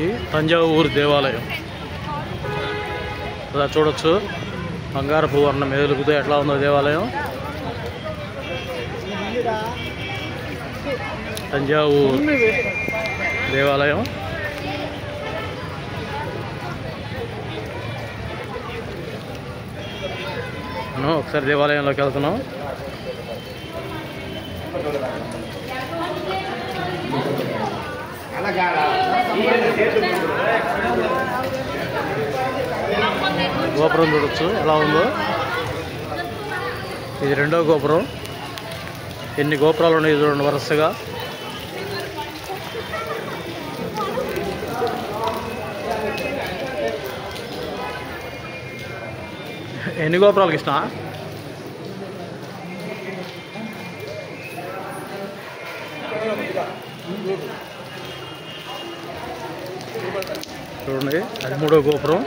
ఈ తంజావూరు దేవాలయం అలా చూడొచ్చు. బంగారపు వర్ణం ఎదుగుతూ ఎట్లా ఉందో దేవాలయం. తంజావూరు దేవాలయం. మనం ఒకసారి దేవాలయంలోకి వెళ్తున్నాం. గోపురం చూడొచ్చు ఎలా ఉందో. ఇది రెండో గోపురం. ఎన్ని గోపురాలు ఉన్నాయి చూడండి వరుసగా. ఎన్ని గోపురాలు కృష్ణ? చూడండి అది మూడో గోపురం.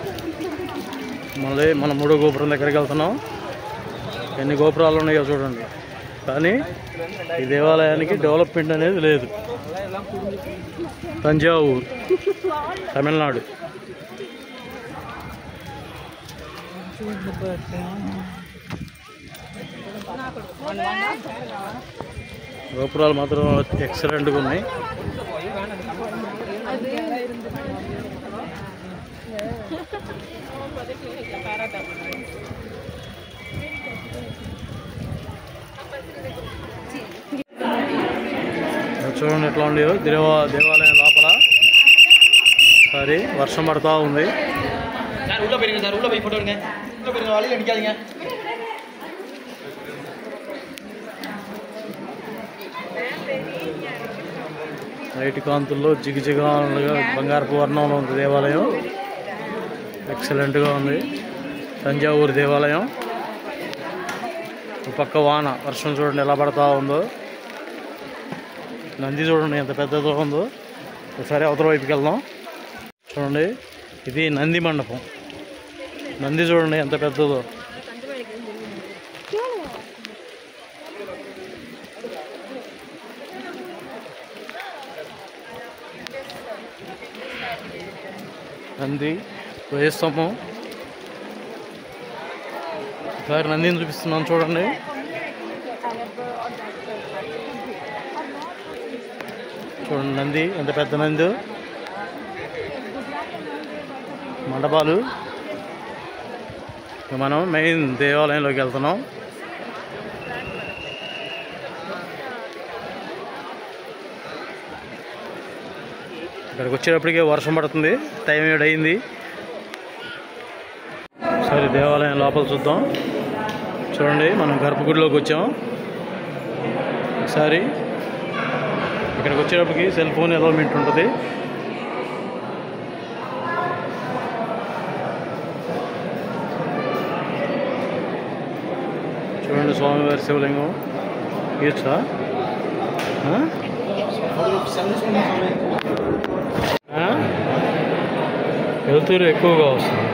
మళ్ళీ మనం మూడో గోపురం దగ్గరికి వెళ్తున్నాం. ఎన్ని గోపురాలు ఉన్నాయో చూడండి. కానీ ఈ దేవాలయానికి డెవలప్మెంట్ అనేది లేదు. తంజావూరు, తమిళనాడు. గోపురాలు మాత్రం ఎక్సలెంట్గా ఉన్నాయి. చూడండి ఎట్లా ఉండేయో దేవాలయం లోపల. సరే వర్షం పడుతూ ఉంది. లైట్ కాంతుల్లో జిగజిగా బంగారపు వర్ణంలో ఉంది దేవాలయం. ఎక్సలెంట్గా ఉంది తంజావూరు దేవాలయం. పక్క వాన వర్షం చూడండి ఎలా పడుతూ ఉందో. నంది చూడండి ఎంత పెద్దదో ఉందో. ఒకసారి అవతల వైపుకి వెళ్దాం. చూడండి ఇది నంది మండపం. నంది చూడండి ఎంత పెద్దదో. నంది ధ్వజస్తంభం. ఒకసారి నందిని చూపిస్తున్నాను చూడండి. చూడండి నంది ఎంత పెద్ద నంది. మండపాలు. మనం మెయిన్ దేవాలయంలోకి వెళ్తున్నాం. ఇక్కడికి వచ్చేటప్పటికే వర్షం పడుతుంది. టైం ఏడైంది. సరే దేవాలయం లోపల చూద్దాం. చూడండి మనం గర్భగుడిలోకి వచ్చాం. ఒకసారి ఇక్కడికి వచ్చేటప్పటికి సెల్ ఫోన్ అలౌమెంట్ ఉంటుంది. చూడండి స్వామివారి శివలింగం. ఇచ్చా వెలుతురు ఎక్కువగా వస్తుంది.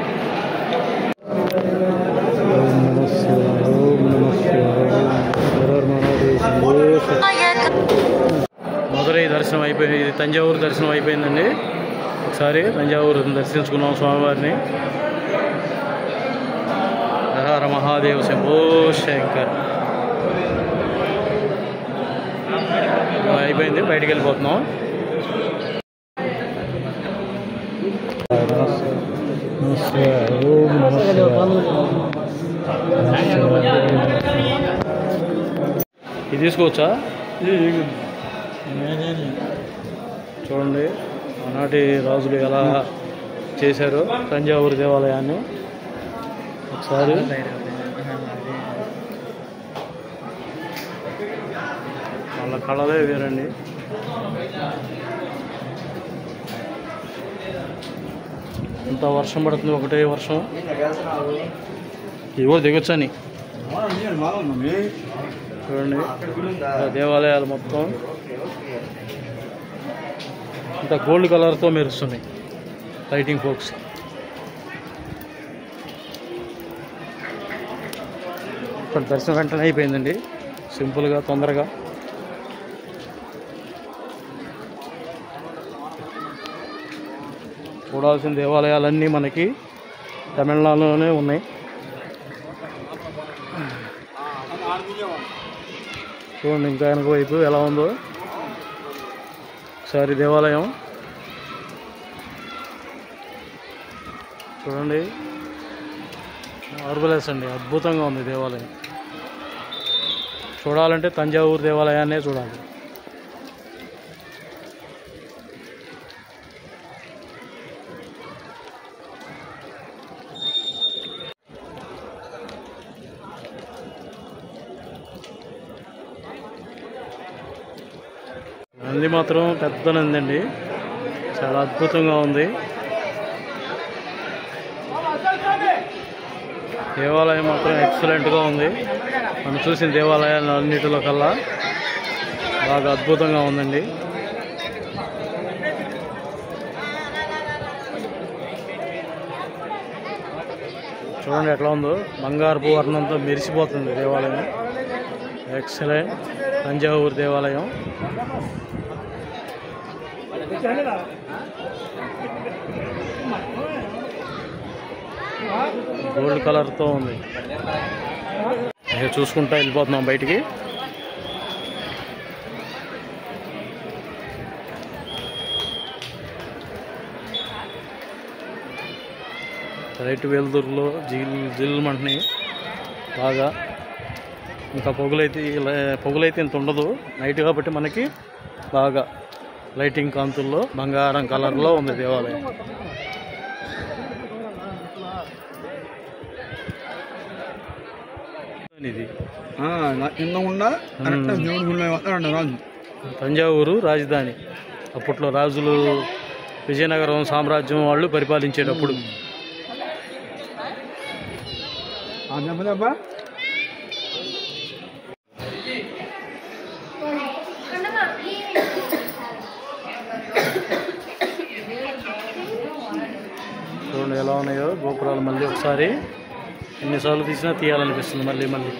మధురై దర్శనం అయిపోయింది. ఇది తంజావూరు దర్శనం అయిపోయిందండి. ఒకసారి తంజావూరు దర్శించుకున్నాం స్వామివారిని. హర మహాదేవ్ శంభో శంకర్. అయిపోయింది. బయటికి వెళ్ళిపోతున్నాం. ఇది తీసుకోవచ్చా? చూడండి ఆనాటి రాజులు ఎలా చేశారో తంజావూరు దేవాలయాన్ని. ఒకసారి వాళ్ళ కళలే వేరండి. ఇంత వర్షం పడుతుంది. ఒకటే వర్షం. ఇవో దిగొచ్చని చూడండి. దేవాలయాలు మొత్తం ఇంత గోల్డ్ కలర్తో మెరుస్తున్నాయి లైటింగ్ ఫోక్స్. ఇక్కడ దర్శనం వెంటనే అయిపోయిందండి. సింపుల్గా తొందరగా. చూడాల్సిన దేవాలయాలన్నీ మనకి తమిళనాడులోనే ఉన్నాయి. చూడండి ఇంకా వెనక వైపు ఎలా ఉందో ఒకసారి దేవాలయం చూడండి. మార్వెలస్ అండి, అద్భుతంగా ఉంది దేవాలయం. చూడాలంటే తంజావూరు దేవాలయాన్నే చూడాలి. నంది మాత్రం పెద్ద నంది అండి, చాలా అద్భుతంగా ఉంది. దేవాలయం మాత్రం ఎక్సలెంట్గా ఉంది. మనం చూసిన దేవాలయాలు అన్నిటిలో కల్లా బాగా అద్భుతంగా ఉందండి. చూడండి ఎట్లా ఉందో, బంగారపు వర్ణంతో మెరిసిపోతుంది దేవాలయం. ఎక్సలెంట్ తంజావూరు దేవాలయం. గోల్డ్ కలర్తో ఉంది. చూసుకుంటా వెళ్ళిపోతున్నాం బయటికి. లైట్ వెలుతురులో జిల్లుమంటున్నాయి బాగా. ఇంకా పొగులైతే ఇంత ఉండదు, నైట్ కాబట్టి మనకి బాగా లైటింగ్ కాంతుల్లో బంగారం కలర్లో ఉంది దేవాలయం. ఇది తంజావూరు రాజధాని. అప్పట్లో రాజులు విజయనగరం సామ్రాజ్యం వాళ్ళు పరిపాలించేటప్పుడు. చూడండి ఎలా ఉన్నాయో గోపురాలు. మళ్ళీ ఒకసారి ఎన్నిసార్లు తీసినా తీయాలనిపిస్తుంది మళ్ళీ మళ్ళీ.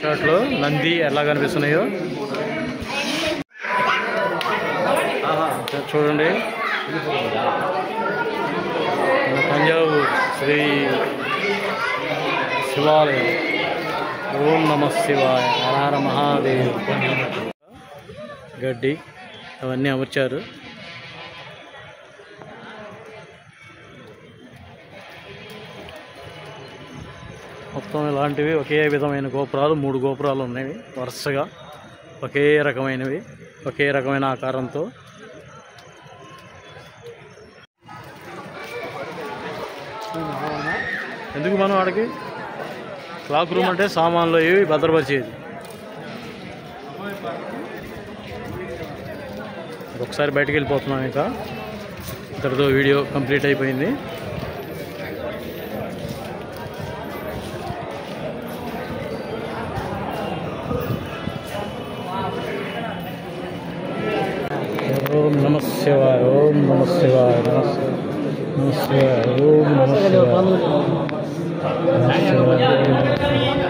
షాట్లో నంది ఎలా కనిపిస్తున్నాయో చూడండి. తంజావూరు శ్రీ శివాలయం. ఓం నమః శివాయ, హర హర మహాదేవ్. గడ్డి అవన్నీ అమర్చారు. మొత్తం ఇలాంటివి ఒకే విధమైన గోపురాలు 3 గోపురాలు ఉన్నాయి వరుసగా, ఒకే రకమైనవి, ఒకే రకమైన ఆకారంతో. ఎందుకు మనం ఆడికి క్లాక్ రూమ్ అంటే సామాన్లు ఇవి భద్రపరిచేది. ఒకసారి బయటకు వెళ్ళిపోతున్నాం. ఇంకా ఇక్కడితో వీడియో కంప్లీట్ అయిపోయింది. ఓం నమః శివాయ, ఓం నమః శివాయ, నమః శివాయ, ఓం నమః శివాయ, నమః శివాయ.